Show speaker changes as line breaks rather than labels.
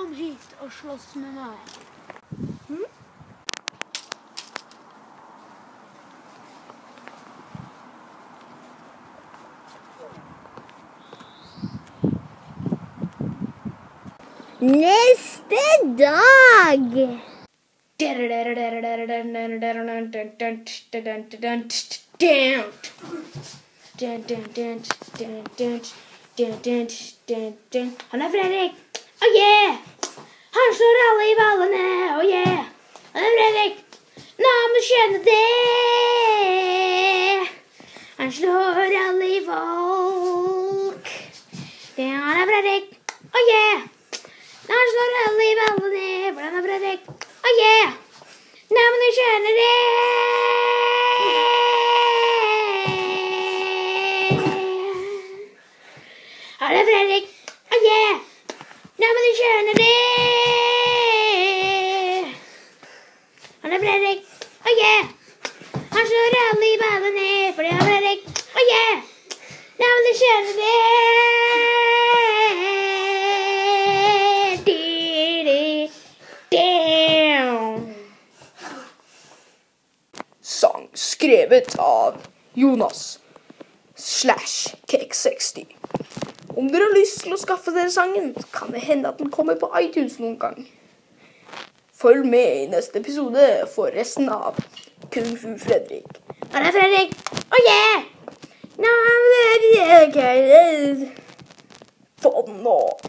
Kom hit og slåss med meg.
Neste dag.
Han Fredrik. Oh yeah! Han slår alle i ballene. Oh yeah! Han Fredrik. Nå må du skjønne det. Han slår alle i folk. Det er han Fredrik. Oh yeah! Han slår alle i ballene. Hvordan er Fredrik? Oh yeah! Nå må du skjønne det. Han Fredrik. Oh yeah! Nå må du skjønne det. Han Fredrik. Oh yeah! Han slår alle i ballene. For det er Fredrik. Oh yeah! Nå må du skjønne det.
Sang skrevet av Jonas /Cake60. Om dere har lyst til å skaffe dere sangen, kan det hende at den kommer på iTunes noen gang. Følg med i neste episode for resten av Kung Fu Fredrik.
Han Fredrik. Oh yeah!
Få den nå.